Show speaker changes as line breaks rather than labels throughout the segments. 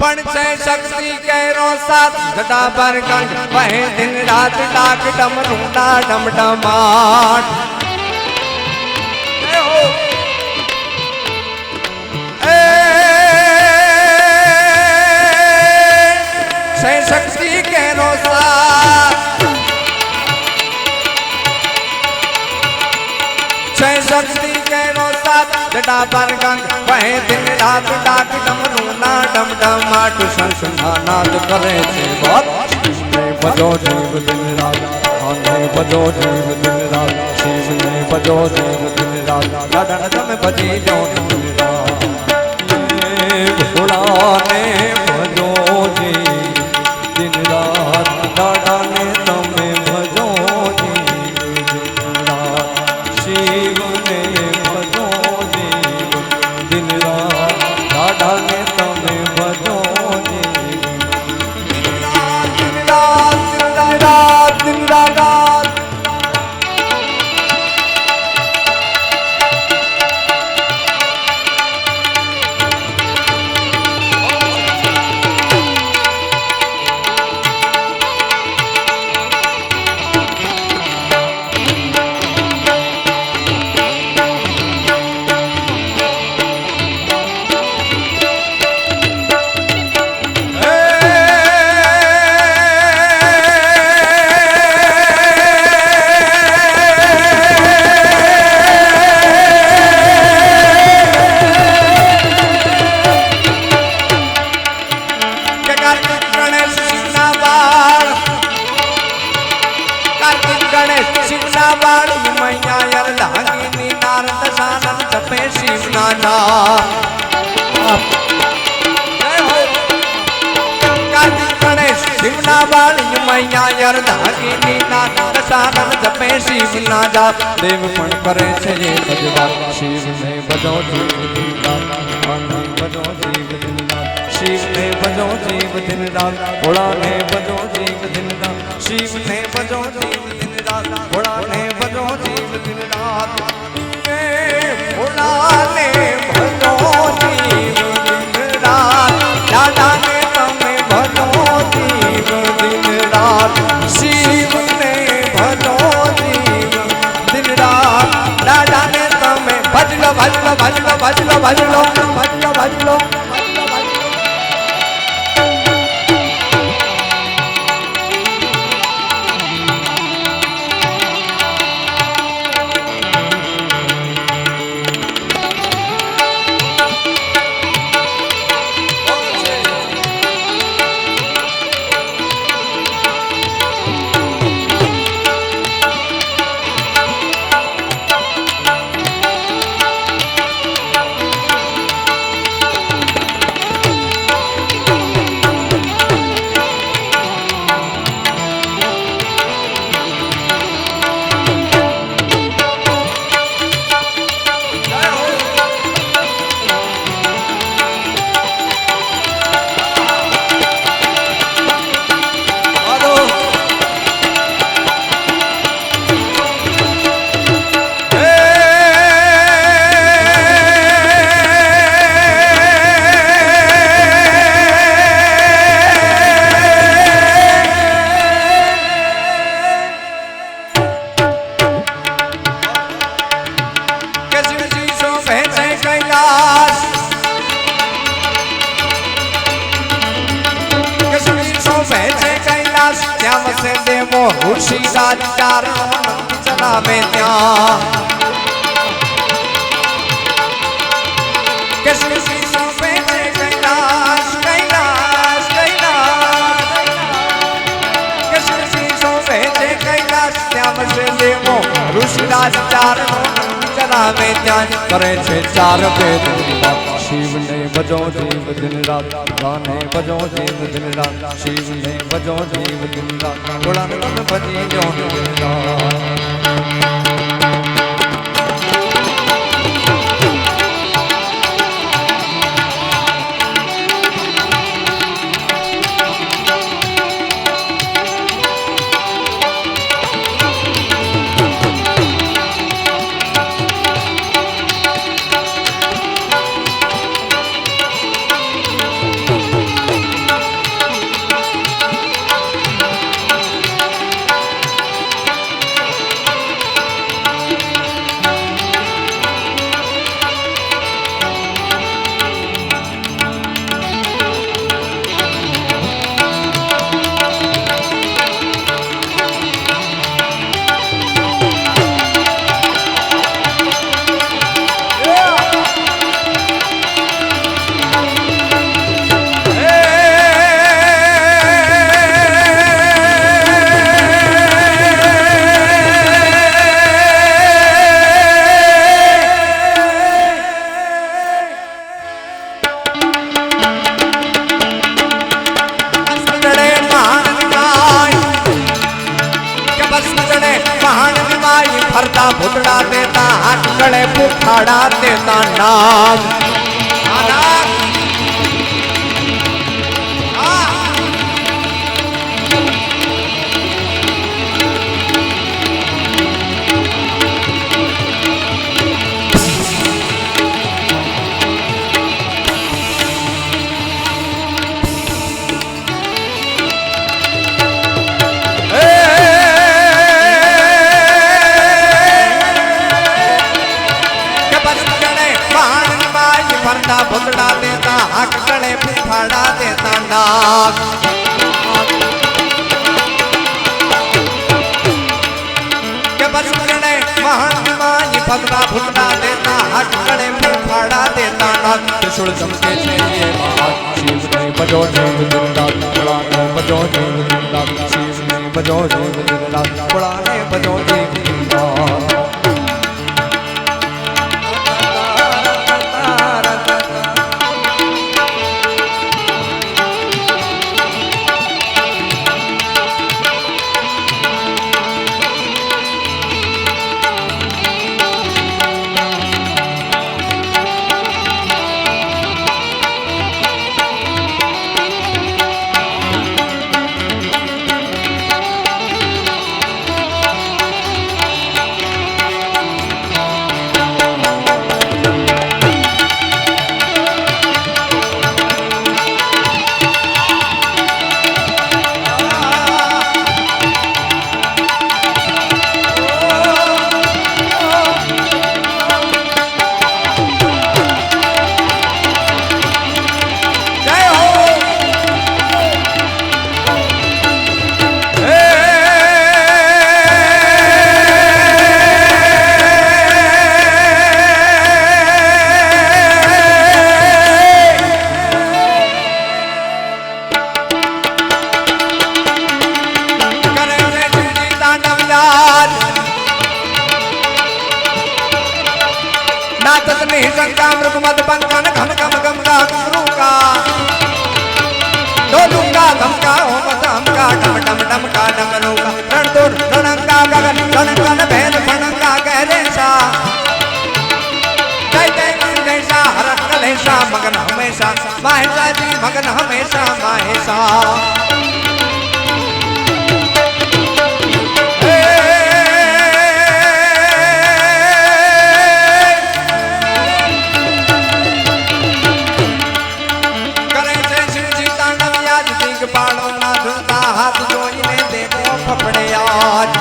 पण से शक्ति कैरो साथ जटा पर गंग वहे दिन रात डाक डमरू डा डम डमाट से शक्ति कैरो साथ से शक्ति कैरो साथ जटा पर गंग वहे दिन रात डाक डमरू ना डम डमाट संसनाद करे छे बहुत शिव ने भजो जीव दिन रात आने भजो जीव दिन रात शिव ने भजो जीव दिन रात दादा તમે ભજી લો दिन रात ये भोला ने भजो जीव दिन रात दादा ने તમે ભજો જીવ दिन रात शिव ने भजो जीव दिन रात दादा ने તમે ભજો दिन रात देव पण करे छे ये भजवा शिव ने भजो जीव दिन रात आने भजो जीव दिन रात शिव ने भजो जीव दिन रात भोला ने भजो जीव दिन रात शिव ने भजो जीव दिन रात भोला ने भजो जीव दिन रात भोला ने भजो जीव दिन रात दादा ने तमे भजो जीव दिन रात शिव ने भजो जीव दिन रात दादा ने तमे भजलो भजलो भजलो भजलो भजलो भजलो भजलो करे छे चार वेद शिव ने भजो जीव दिन रात गाने भजो जीव दिन रात शिव ने भजो जीव दिन रात भोला ने तमे भजी जो दिन रात भुतड़ा देता हाथ गले पुखाड़ा देता नाग भुतड़ा देता हक गले फुफाड़ा देता नाग के बचपने महान मानी भगड़ा भुतड़ा देता हक गले फुफाड़ा देता नाग त्रिशूल चमके छे ये महान शिव ने बजो जीव जिंदा बड़ा ने बजो जीव जिंदा शिव ने बजो जीव जिंदा बड़ा ने बजो जीव जिंदा शंका मृग मद पंकन घम घम घम का घमरूका डोलूंगा धमका हो धमका डम डम डम का डमरूका रण तोड़ रणंगा गगन रणकन भेद फणंगा गहरेशा जय जय गणेशा हर कलेशा मगन हमेशा माहेशा जी मगन हमेशा माहेशा हाथ जोईने देखो फपड़े आज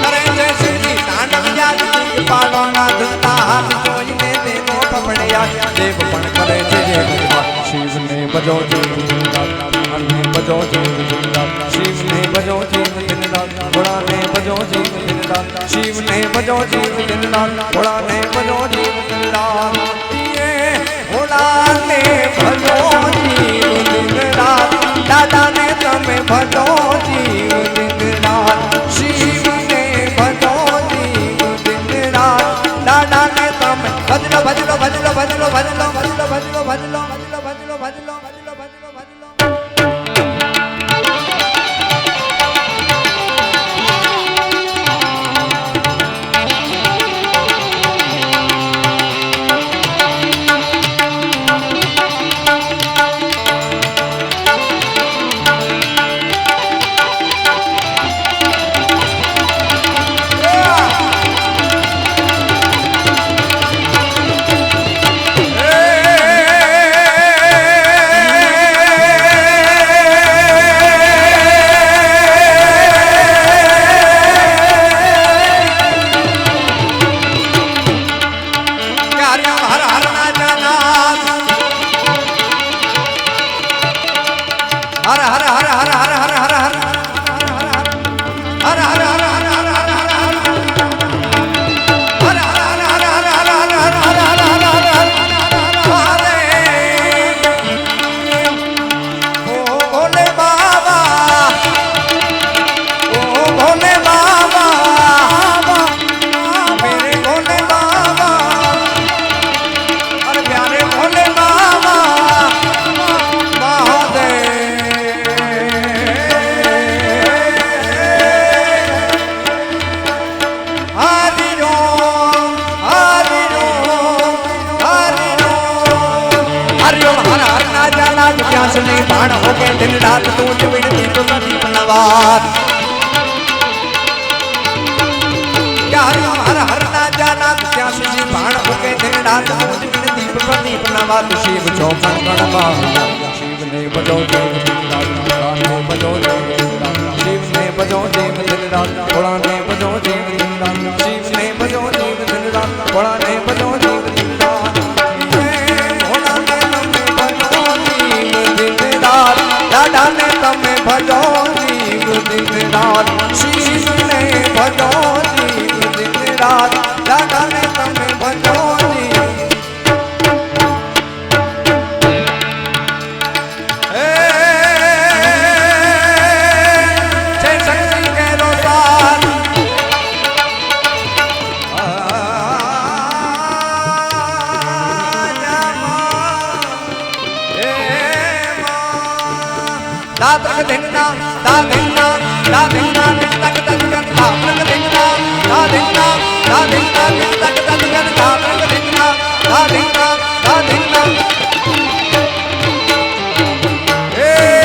करे जैसे जी तांडव याद की पालो ना धुता हाथ जोईने देखो फपड़े आज देव पण करे जय भगवान शिव ने बजो जीव दिन रात ने बजो जीव दिन रात शिव ने बजो जीव दिन रात भोला ने बजो जीव दिन रात शिव ने बजो जीव दिन रात भोला ने बजो जीव दिन रात ये भोला ने बजो जीव दिन रात दादा ने तमे भजो जीव दिन रात शिव ने भजो जीव दिन रात दादा ने तमे भजलो भजलो भजलो भजलो भजलो भजलो भजलो भजलो भजलो भजलो भजलो भजलो भजलो हरिओम हर हर ना जाना प्यास नहीं बाण हो के दिन रात तू विनती तो दीप नवार हरिओम हर हर ना जाना प्यास नहीं बाण हो के दिन रात तू विनती तो दीप नवार शिव चौपन गणवा शिव ने बजो देव दिन रात ने बजो देव दिन रात शिव ने बजो देव दिन रात भोला ने बजो देव दिन रात शिव ने बजो देव दिन रात भोला ने बजो देव दिन रात दादा ने तमे भजो जीव दिन रात शिव ने भजो जीव दिन रात दादा ने तमे भजो जीव दादक दिन्ना दादिन्ना दादिन्ना तक तक कर दादक दिन्ना दादिन्ना दादिन्ना तक तक कर दादक दिन्ना दादिन्ना दादिन्ना ए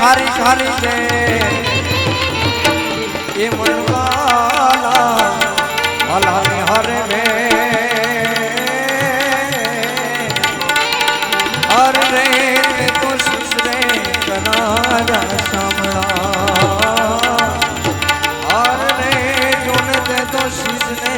ખારી ખારી છે એ મણવાલા હલાને હરે મે હર રે તો શિશરે કનારા સામળા હર રે જોન દે તો શિશરે